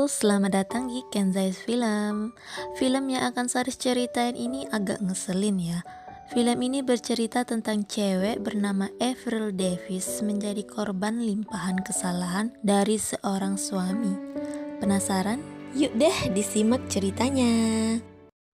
Halo, selamat datang di Kenzai's Film. Film yang akan Saris ceritain ini agak ngeselin ya. Film ini bercerita tentang cewek bernama Avril Davis menjadi korban limpahan kesalahan dari seorang suami. Penasaran? Yuk deh disimak ceritanya.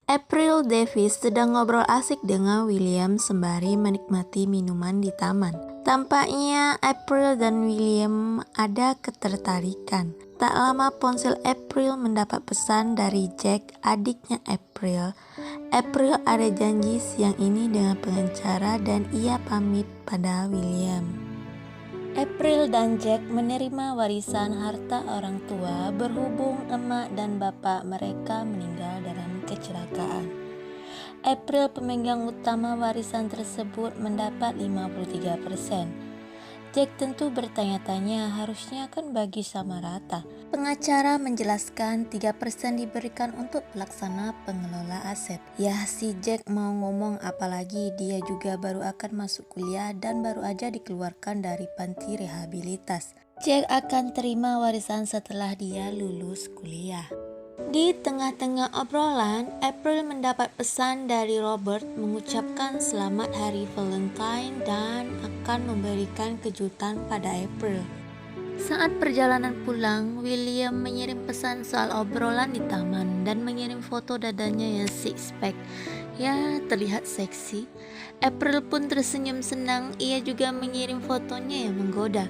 April Davis sedang ngobrol asik dengan William sembari menikmati minuman di taman. Tampaknya April dan William ada ketertarikan. Tak lama ponsel April mendapat pesan dari Jack, adiknya April. April ada janji siang ini dengan pengacara dan ia pamit pada William. April dan Jack menerima warisan harta orang tua berhubung emak dan bapak mereka meninggal dalam kecelakaan. April, pemegang utama warisan tersebut, mendapat 53%. Jack tentu bertanya-tanya, harusnya kan bagi sama rata. Pengacara menjelaskan 3% diberikan untuk pelaksana pengelola aset. Ya, si Jack mau ngomong apalagi dia juga baru akan masuk kuliah dan baru aja dikeluarkan dari panti rehabilitas. Jack akan terima warisan setelah dia lulus kuliah. Di tengah-tengah obrolan, April mendapat pesan dari Robert mengucapkan selamat hari Valentine dan akan memberikan kejutan pada April. Saat perjalanan pulang, William mengirim pesan soal obrolan di taman dan mengirim foto dadanya yang six pack. Ya, terlihat seksi. April pun tersenyum senang, ia juga mengirim fotonya yang menggoda.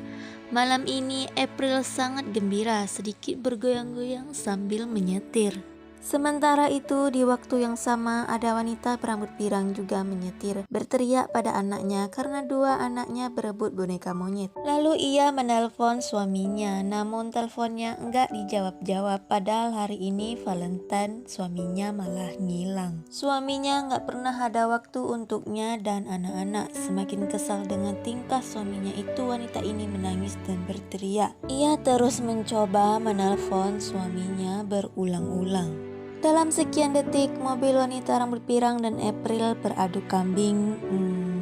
Malam ini April sangat gembira, sedikit bergoyang-goyang sambil menyetir. Sementara itu di waktu yang sama ada wanita berambut pirang juga menyetir, berteriak pada anaknya karena dua anaknya berebut boneka monyet. Lalu ia menelpon suaminya, namun teleponnya enggak dijawab-jawab, padahal hari ini Valentine suaminya malah ngilang. Suaminya enggak pernah ada waktu untuknya dan anak-anak. Semakin kesal dengan tingkah suaminya itu, wanita ini menangis dan berteriak. Ia terus mencoba menelpon suaminya berulang-ulang. Dalam sekian detik, mobil wanita rambut pirang dan April beradu kambing.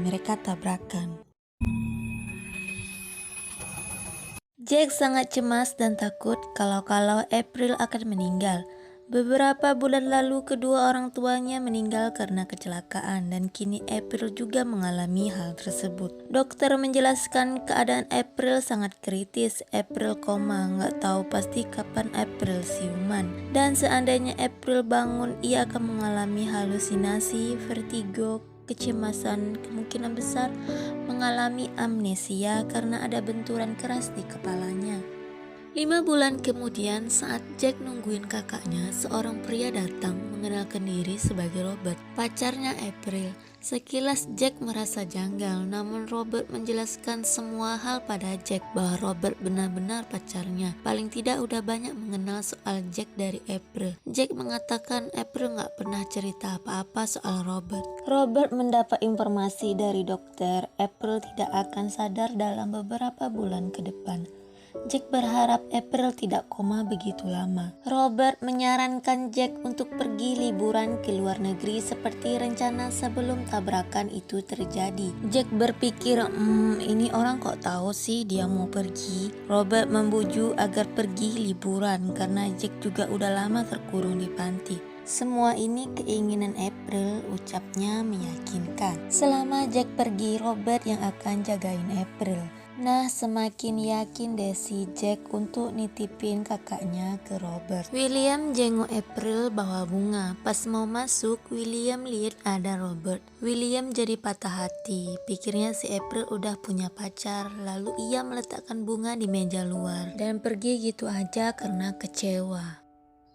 Mereka tabrakan. Jack sangat cemas dan takut kalau April akan meninggal. Beberapa bulan lalu kedua orang tuanya meninggal karena kecelakaan dan kini April juga mengalami hal tersebut. Dokter menjelaskan keadaan April sangat kritis. April koma, nggak tahu pasti kapan April siuman. Dan seandainya April bangun, ia akan mengalami halusinasi, vertigo, kecemasan, kemungkinan besar mengalami amnesia karena ada benturan keras di kepalanya. 5 bulan kemudian, saat Jack nungguin kakaknya, seorang pria datang mengenalkan diri sebagai Robert, pacarnya April. Sekilas Jack merasa janggal, namun Robert menjelaskan semua hal pada Jack bahwa Robert benar-benar pacarnya. Paling tidak udah banyak mengenal soal Jack dari April. Jack mengatakan April gak pernah cerita apa-apa soal Robert. Robert mendapat informasi dari dokter, April tidak akan sadar dalam beberapa bulan ke depan. Jack berharap April tidak koma begitu lama. Robert menyarankan Jack untuk pergi liburan ke luar negeri seperti rencana sebelum tabrakan itu terjadi. Jack berpikir, ini orang kok tahu sih dia mau pergi. Robert membujuk agar pergi liburan karena Jack juga udah lama terkurung di panti. Semua ini keinginan April, ucapnya meyakinkan. Selama Jack pergi, Robert yang akan jagain April. Nah, semakin yakin deh si Jack untuk nitipin kakaknya ke Robert. William jenguk April bawa bunga. Pas mau masuk, William lihat ada Robert. William jadi patah hati. Pikirnya si April udah punya pacar. Lalu ia meletakkan bunga di meja luar dan pergi gitu aja karena kecewa.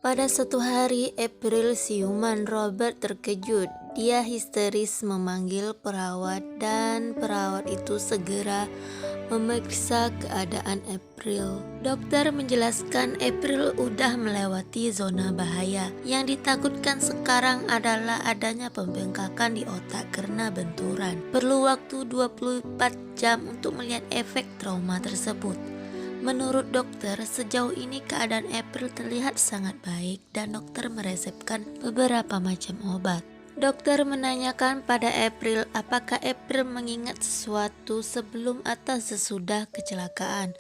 Pada suatu hari, April siuman. Robert terkejut. Dia histeris memanggil perawat dan perawat itu segera memeriksa keadaan April. Dokter menjelaskan April udah melewati zona bahaya. Yang ditakutkan sekarang adalah adanya pembengkakan di otak karena benturan. Perlu waktu 24 jam untuk melihat efek trauma tersebut. Menurut dokter, sejauh ini keadaan April terlihat sangat baik dan dokter meresepkan beberapa macam obat. Dokter menanyakan pada April apakah April mengingat sesuatu sebelum atau sesudah kecelakaan.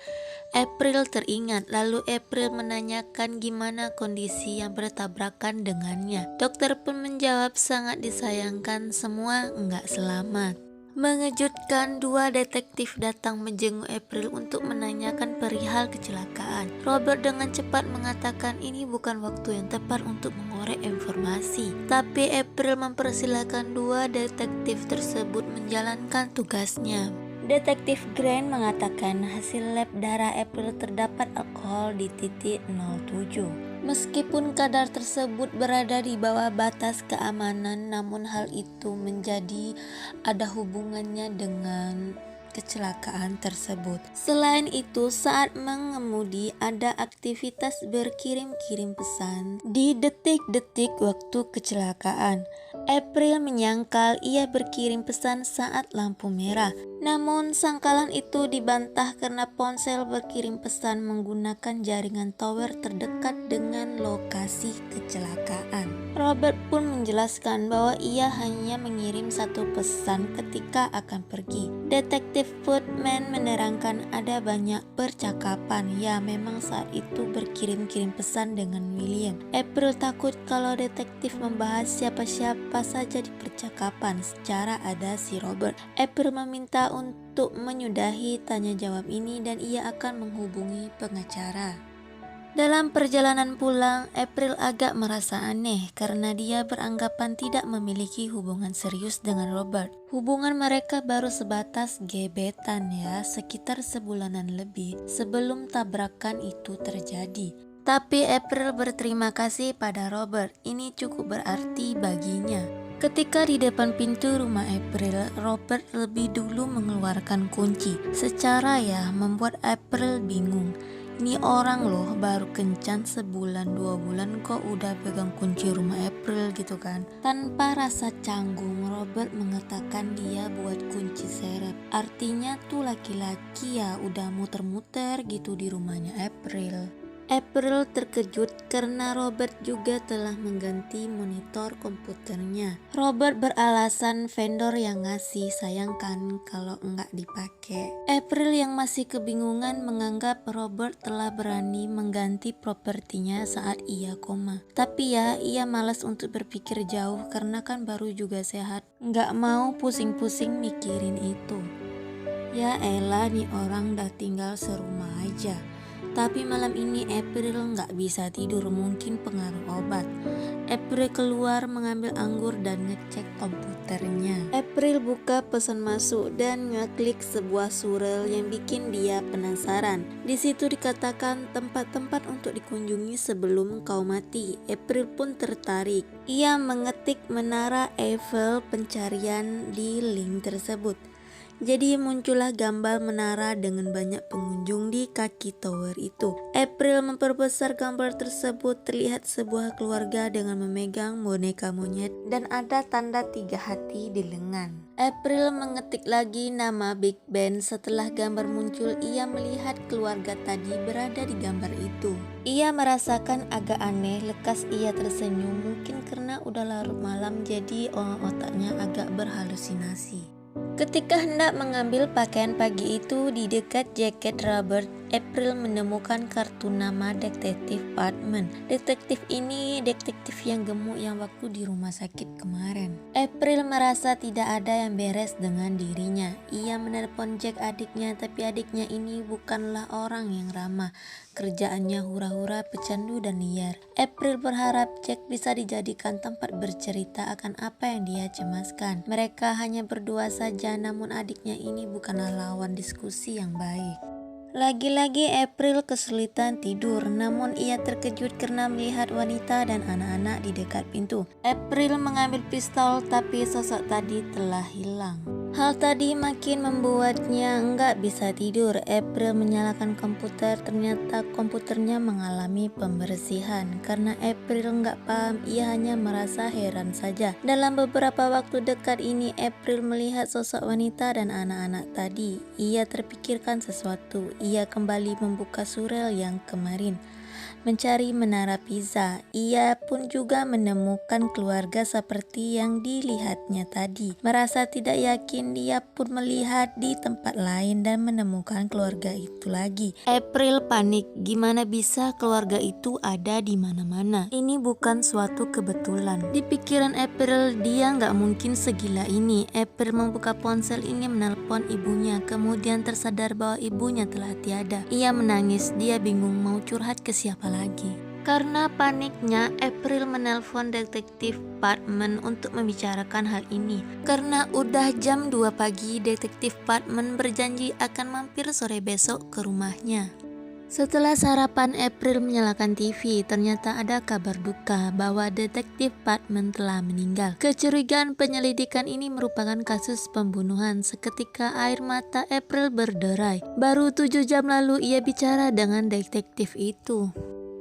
April teringat, lalu April menanyakan gimana kondisi yang bertabrakan dengannya. Dokter pun menjawab sangat disayangkan, semua enggak selamat. Mengejutkan, dua detektif datang menjenguk April untuk menanyakan perihal kecelakaan. Robert dengan cepat mengatakan ini bukan waktu yang tepat untuk mengorek informasi. Tapi April mempersilahkan dua detektif tersebut menjalankan tugasnya. Detektif Grant mengatakan hasil lab darah April terdapat alkohol di titik 07. Meskipun kadar tersebut berada di bawah batas keamanan, namun hal itu menjadi ada hubungannya dengan kecelakaan tersebut. Selain itu, saat mengemudi ada aktivitas berkirim-kirim pesan di detik-detik waktu kecelakaan. April menyangkal ia berkirim pesan saat lampu merah. Namun sangkalan itu dibantah karena ponsel berkirim pesan menggunakan jaringan tower terdekat dengan lokasi kecelakaan. Robert pun menjelaskan bahwa ia hanya mengirim satu pesan ketika akan pergi. Detektif Footman menerangkan ada banyak percakapan. Ya, memang saat itu berkirim-kirim pesan dengan William. April takut kalau detektif membahas siapa-siapa saja di percakapan. Secara ada si Robert. April meminta untuk menyudahi tanya jawab ini dan ia akan menghubungi pengacara. Dalam perjalanan pulang, April agak merasa aneh karena dia beranggapan tidak memiliki hubungan serius dengan Robert. Hubungan mereka baru sebatas gebetan ya, sekitar sebulanan lebih sebelum tabrakan itu terjadi. Tapi April berterima kasih pada Robert, ini cukup berarti baginya. Ketika di depan pintu rumah April, Robert lebih dulu mengeluarkan kunci. Secara ya, membuat April bingung. Ini orang loh baru kencan sebulan 2 bulan kok udah pegang kunci rumah April gitu kan. Tanpa rasa canggung, Robert mengatakan dia buat kunci serep. Artinya tuh laki-laki ya udah muter-muter gitu di rumahnya April. April terkejut karena Robert juga telah mengganti monitor komputernya. Robert beralasan vendor yang ngasih, sayangkan kalau enggak dipakai. April yang masih kebingungan menganggap Robert telah berani mengganti propertinya saat ia koma. Tapi ya, ia malas untuk berpikir jauh karena kan baru juga sehat. Enggak mau pusing-pusing mikirin itu. Ya elah, nih orang dah tinggal serumah aja. Tapi malam ini April nggak bisa tidur, mungkin pengaruh obat. April keluar mengambil anggur dan ngecek komputernya. April buka pesan masuk dan ngeklik sebuah surel yang bikin dia penasaran. Di situ dikatakan tempat-tempat untuk dikunjungi sebelum kau mati. April pun tertarik. Ia mengetik Menara Eiffel pencarian di link tersebut. Jadi muncullah gambar menara dengan banyak pengunjung di kaki tower itu. April memperbesar gambar tersebut, terlihat sebuah keluarga dengan memegang boneka monyet dan ada tanda 3 hati di lengan. April mengetik lagi nama Big Ben. Setelah gambar muncul, ia melihat keluarga tadi berada di gambar itu. Ia merasakan agak aneh, lekas ia tersenyum, mungkin karena udah larut malam jadi otaknya agak berhalusinasi. Ketika hendak mengambil pakaian pagi itu di dekat jaket Robert, April menemukan kartu nama detektif Parkman. Detektif ini detektif yang gemuk yang waktu di rumah sakit kemarin. April merasa tidak ada yang beres dengan dirinya. Ia menelepon Jack adiknya, tapi adiknya ini bukanlah orang yang ramah. Kerjaannya hura-hura, pecandu dan liar. April berharap Jack bisa dijadikan tempat bercerita akan apa yang dia cemaskan. Mereka hanya berdua saja, namun adiknya ini bukanlah lawan diskusi yang baik. Lagi-lagi April kesulitan tidur, namun ia terkejut karena melihat wanita dan anak-anak di dekat pintu. April mengambil pistol, tapi sosok tadi telah hilang. Hal tadi makin membuatnya enggak bisa tidur. April menyalakan komputer, ternyata komputernya mengalami pembersihan. Karena April enggak paham, ia hanya merasa heran saja. Dalam beberapa waktu dekat ini, April melihat sosok wanita dan anak-anak tadi. Ia terpikirkan sesuatu. Ia kembali membuka surel yang kemarin. mencari menara Pisa. Ia pun juga menemukan keluarga seperti yang dilihatnya tadi. Merasa tidak yakin, dia pun melihat di tempat lain dan menemukan keluarga itu lagi. April panik, gimana bisa keluarga itu ada di mana-mana? Ini bukan suatu kebetulan. Di pikiran April, dia nggak mungkin segila ini. April membuka ponsel ini menelpon ibunya, kemudian tersadar bahwa ibunya telah tiada. Ia menangis, dia bingung mau curhat ke siapa lagi. Karena paniknya, April menelpon detektif Parkman untuk membicarakan hal ini. Karena udah jam 2 pagi, detektif Parkman berjanji akan mampir sore besok ke rumahnya. Setelah sarapan, April menyalakan TV. Ternyata ada kabar duka bahwa detektif Parkman telah meninggal. Kecurigaan penyelidikan ini merupakan kasus pembunuhan. Seketika air mata April berderai. Baru 7 jam lalu ia bicara dengan detektif itu.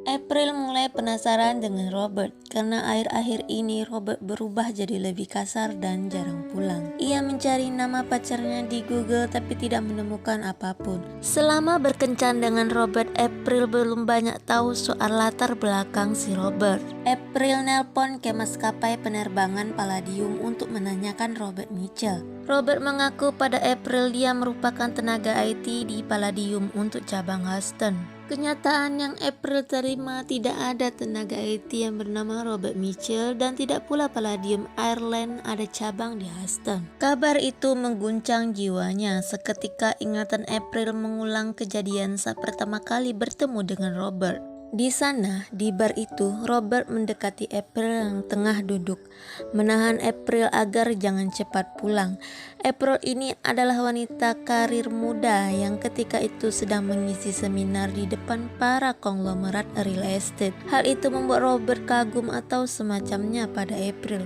April mulai penasaran dengan Robert, karena akhir-akhir ini Robert berubah jadi lebih kasar dan jarang pulang. Ia mencari nama pacarnya di Google tapi tidak menemukan apapun. Selama berkencan dengan Robert, April belum banyak tahu soal latar belakang si Robert. April nelpon ke maskapai penerbangan Palladium untuk menanyakan Robert Mitchell. Robert mengaku pada April dia merupakan tenaga IT di Palladium untuk cabang Houston. Kenyataan yang April terima, tidak ada tenaga IT yang bernama Robert Mitchell dan tidak pula Palladium Airlines ada cabang di Houston. Kabar itu mengguncang jiwanya. Seketika ingatan April mengulang kejadian saat pertama kali bertemu dengan Robert. Di sana, di bar itu, Robert mendekati April yang tengah duduk, menahan April agar jangan cepat pulang. April ini adalah wanita karir muda yang ketika itu sedang mengisi seminar di depan para konglomerat real estate. Hal itu membuat Robert kagum atau semacamnya pada April.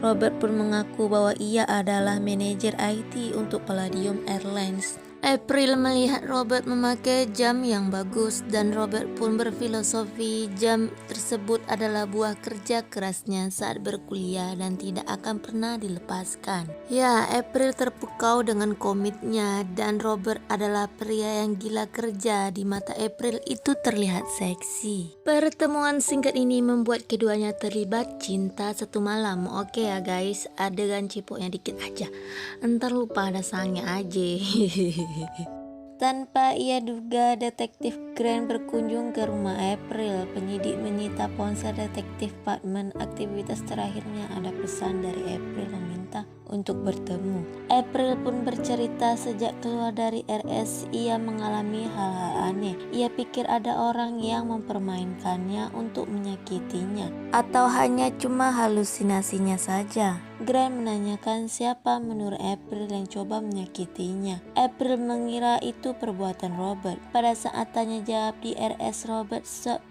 Robert pun mengaku bahwa ia adalah manajer IT untuk Palladium Airlines. April melihat Robert memakai jam yang bagus dan Robert pun berfilosofi jam tersebut adalah buah kerja kerasnya saat berkuliah dan tidak akan pernah dilepaskan. Ya, April terpukau dengan komitnya dan Robert adalah pria yang gila kerja. Di mata April itu terlihat seksi. Pertemuan singkat ini membuat keduanya terlibat cinta satu malam. Oke ya guys, adegan cipoknya dikit aja, entar lupa ada sangnya aja. Tanpa ia duga, detektif Grant berkunjung ke rumah April. Penyidik menyita ponsel detektif Parkman. Aktivitas terakhirnya ada pesan dari April meminta untuk bertemu. April pun bercerita sejak keluar dari RS ia mengalami hal-hal aneh. Ia pikir ada orang yang mempermainkannya untuk menyakitinya, atau hanya cuma halusinasinya saja. Grant menanyakan siapa menurut April yang coba menyakitinya. April mengira itu perbuatan Robert. Pada saat tanya jawab di RS, Robert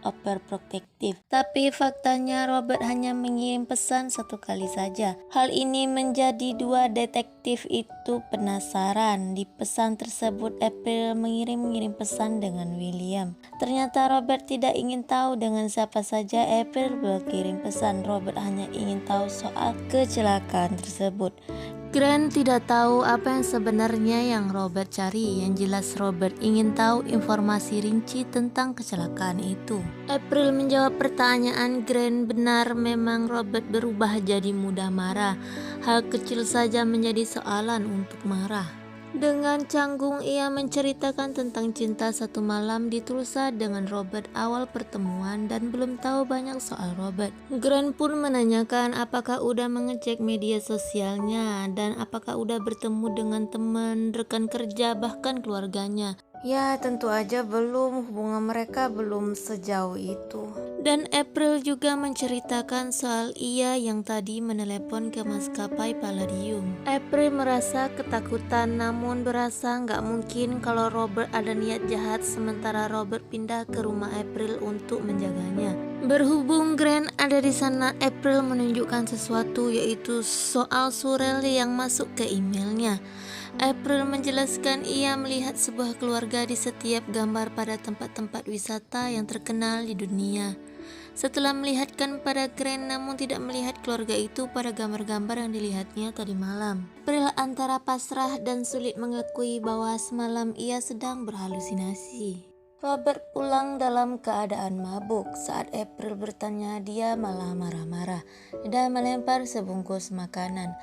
overprotective. Tapi faktanya Robert hanya mengirim pesan satu kali saja. Hal ini menjadi dua detektif itu penasaran. Di pesan tersebut April mengirim pesan dengan William. Ternyata Robert tidak ingin tahu dengan siapa saja April berkirim pesan. Robert hanya ingin tahu soal kecelakaan tersebut. Grant tidak tahu apa yang sebenarnya yang Robert cari. Yang jelas Robert ingin tahu informasi rinci tentang kecelakaan itu. April menjawab pertanyaan Grant. Benar, memang Robert berubah jadi mudah marah. Hal kecil saja menjadi soalan untuk marah. Dengan canggung ia menceritakan tentang cinta satu malam di Tulsa dengan Robert awal pertemuan dan belum tahu banyak soal Robert. Grant pun menanyakan apakah udah mengecek media sosialnya dan apakah udah bertemu dengan teman, rekan kerja, bahkan keluarganya. Ya, tentu aja belum, hubungan mereka belum sejauh itu. Dan April juga menceritakan soal ia yang tadi menelepon ke maskapai Palladium. April merasa ketakutan namun berasa nggak mungkin kalau Robert ada niat jahat sementara Robert pindah ke rumah April untuk menjaganya. Berhubung Grant ada di sana, April menunjukkan sesuatu yaitu soal surel yang masuk ke emailnya. April menjelaskan ia melihat sebuah keluarga di setiap gambar pada tempat-tempat wisata yang terkenal di dunia. Setelah melihatkan pada Grant namun tidak melihat keluarga itu pada gambar-gambar yang dilihatnya tadi malam. April antara pasrah dan sulit mengakui bahwa semalam ia sedang berhalusinasi. Robert pulang dalam keadaan mabuk. Saat April bertanya, dia malah marah-marah dan melempar sebungkus makanan.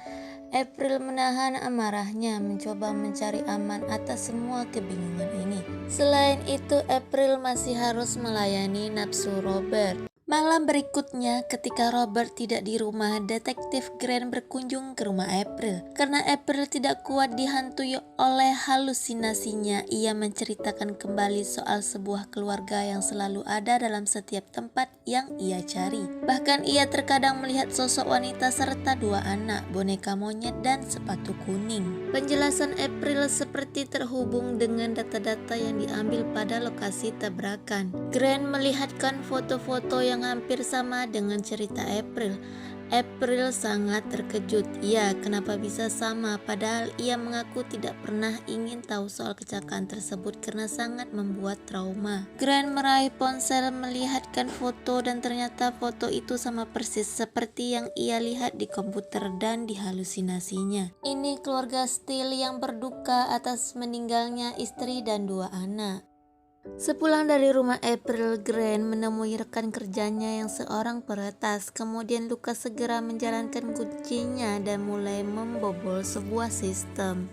April menahan amarahnya, mencoba mencari aman atas semua kebingungan ini. Selain itu, April masih harus melayani nafsu Robert. Malam berikutnya, ketika Robert tidak di rumah, detektif Grant berkunjung ke rumah April. Karena April tidak kuat dihantui oleh halusinasinya, ia menceritakan kembali soal sebuah keluarga yang selalu ada dalam setiap tempat yang ia cari. Bahkan ia terkadang melihat sosok wanita serta 2 anak, boneka monyet dan sepatu kuning. Penjelasan April seperti terhubung dengan data-data yang diambil pada lokasi tabrakan. Grant melihatkan foto-foto yang hampir sama dengan cerita April. April sangat terkejut. Ya, kenapa bisa sama? Padahal ia mengaku tidak pernah ingin tahu soal kecelakaan tersebut karena sangat membuat trauma. Grant meraih ponsel melihatkan foto dan ternyata foto itu sama persis seperti yang ia lihat di komputer dan di halusinasinya. Ini keluarga Steele yang berduka atas meninggalnya istri dan 2 anak. Sepulang dari rumah April, Grant menemui rekan kerjanya yang seorang peretas. Kemudian Lucas segera menjalankan kuncinya dan mulai membobol sebuah sistem.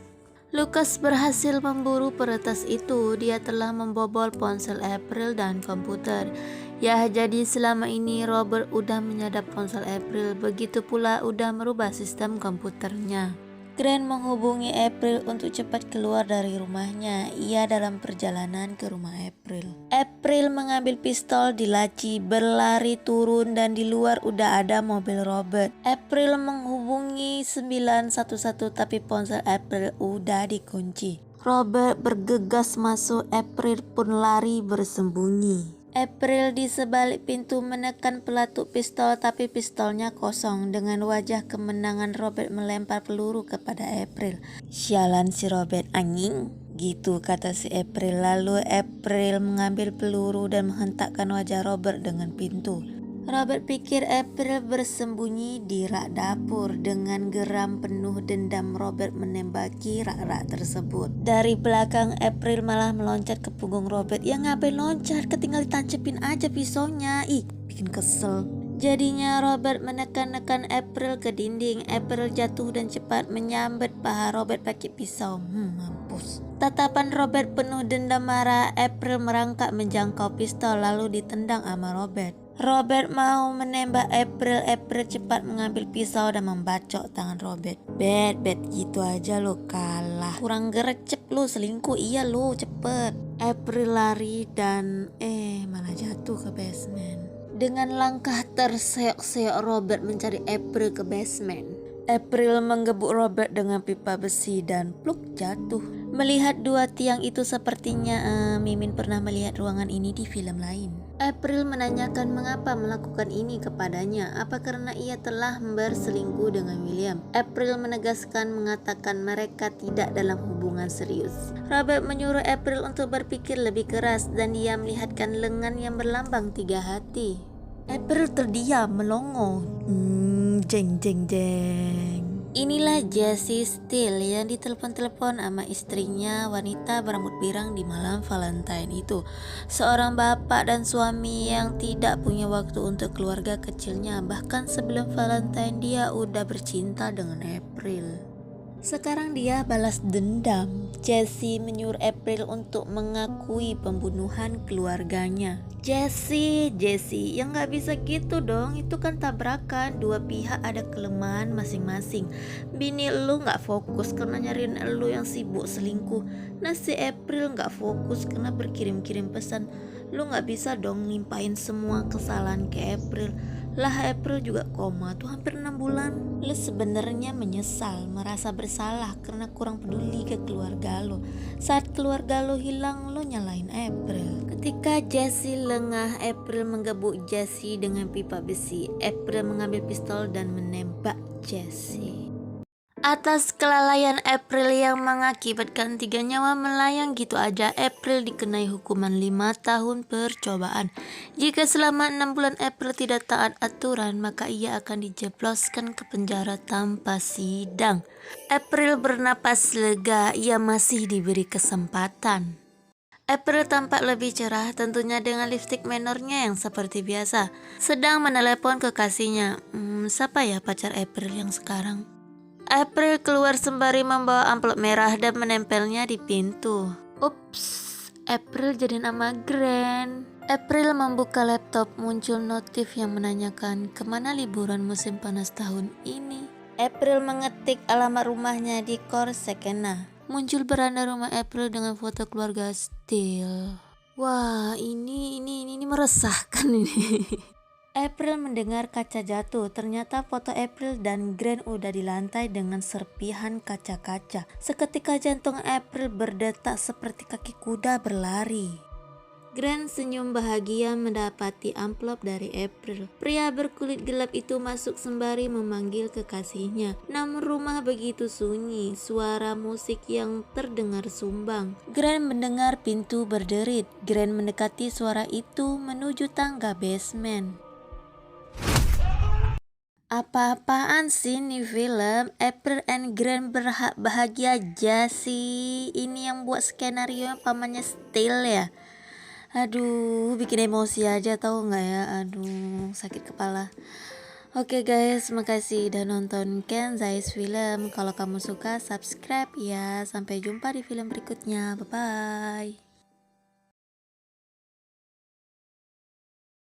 Lucas berhasil memburu peretas itu. Dia telah membobol ponsel April dan komputer. Ya, jadi selama ini Robert udah menyadap ponsel April, begitu pula udah merubah sistem komputernya. Grant menghubungi April untuk cepat keluar dari rumahnya. Ia dalam perjalanan ke rumah April. April mengambil pistol di laci, berlari turun dan di luar udah ada mobil Robert. April menghubungi 911 tapi ponsel April udah dikunci. Robert bergegas masuk, April pun lari bersembunyi. April di sebalik pintu menekan pelatuk pistol tapi pistolnya kosong. Dengan wajah kemenangan Robert melempar peluru kepada April. "Sialan si Robert anjing," gitu kata si April. Lalu April mengambil peluru dan menghentakkan wajah Robert dengan pintu. Robert pikir April bersembunyi di rak dapur. Dengan geram penuh dendam Robert menembaki rak-rak tersebut. Dari belakang April malah meloncat ke punggung Robert. "Ya ngapain loncat, ketinggal ditancepin aja pisaunya. Ih, bikin kesel." Jadinya Robert menekan-nekan April ke dinding. April jatuh dan cepat menyambet paha Robert pakai pisau. Mampus. Tatapan Robert penuh dendam marah. April merangkak menjangkau pistol lalu ditendang sama Robert. Robert mau menembak April. April cepat mengambil pisau dan membacok tangan Robert. Bet gitu aja lo kalah. Kurang gercep lo, selingkuh iya lo, cepet. April lari dan malah jatuh ke basement. Dengan langkah terseok-seok Robert mencari April ke basement. April menggebuk Robert dengan pipa besi dan pluk jatuh. Melihat 2 tiang itu sepertinya Mimin pernah melihat ruangan ini di film lain. April menanyakan mengapa melakukan ini kepadanya. Apa karena ia telah berselingkuh dengan William? April menegaskan mengatakan mereka tidak dalam hubungan serius. Robert menyuruh April untuk berpikir lebih keras dan dia melihatkan lengan yang berlambang 3 hati. April terdiam melongo. Jeng. Inilah Jesse Steele yang ditelepon-telepon sama istrinya wanita berambut pirang di malam Valentine itu. Seorang bapak dan suami yang tidak punya waktu untuk keluarga kecilnya. Bahkan sebelum Valentine dia udah bercinta dengan April. Sekarang dia balas dendam. Jesse menyuruh April untuk mengakui pembunuhan keluarganya. Jesse, ya nggak bisa gitu dong. Itu kan tabrakan. 2 pihak ada kelemahan masing-masing. Bini lu nggak fokus karena nyariin lu yang sibuk selingkuh. Nah si April nggak fokus karena berkirim-kirim pesan. Lu nggak bisa dong limpahin semua kesalahan ke April. Lah April juga koma tuh hampir 6 bulan. Lu sebenarnya menyesal, merasa bersalah karena kurang peduli ke keluarga lo. Saat keluarga lo hilang, lo nyalain April. Ketika Jesse lengah, April menggebuk Jesse dengan pipa besi. April mengambil pistol dan menembak Jesse. Atas kelalaian April yang mengakibatkan 3 nyawa melayang gitu aja, April dikenai hukuman 5 tahun percobaan. Jika selama 6 bulan April tidak taat aturan, maka ia akan dijebloskan ke penjara tanpa sidang. April bernapas lega, ia masih diberi kesempatan. April tampak lebih cerah, tentunya dengan lipstik menornya yang seperti biasa. Sedang menelepon kekasihnya. Siapa ya pacar April yang sekarang? April keluar sembari membawa amplop merah dan menempelnya di pintu. Ups, April jadi nama Grand. April membuka laptop, muncul notif yang menanyakan kemana liburan musim panas tahun ini. April mengetik alamat rumahnya di Corsicana. Muncul beranda rumah April dengan foto keluarga still. Wah, ini meresahkan ini. April mendengar kaca jatuh. Ternyata foto April dan Grant udah di lantai dengan serpihan kaca-kaca. Seketika jantung April berdetak seperti kaki kuda berlari. Grant senyum bahagia mendapati amplop dari April. Pria berkulit gelap itu masuk sembari memanggil kekasihnya. Namun rumah begitu sunyi, suara musik yang terdengar sumbang. Grant mendengar pintu berderit. Grant mendekati suara itu menuju tangga basement. Apa-apaan sih nih film? April and Grant bahagia aja sih. Ini yang buat skenario pamannya Steele ya. Aduh, bikin emosi aja tahu nggak ya? Aduh, sakit kepala. Oke guys, makasih udah nonton Kenzai's Film. Kalau kamu suka, subscribe ya. Sampai jumpa di film berikutnya. Bye-bye.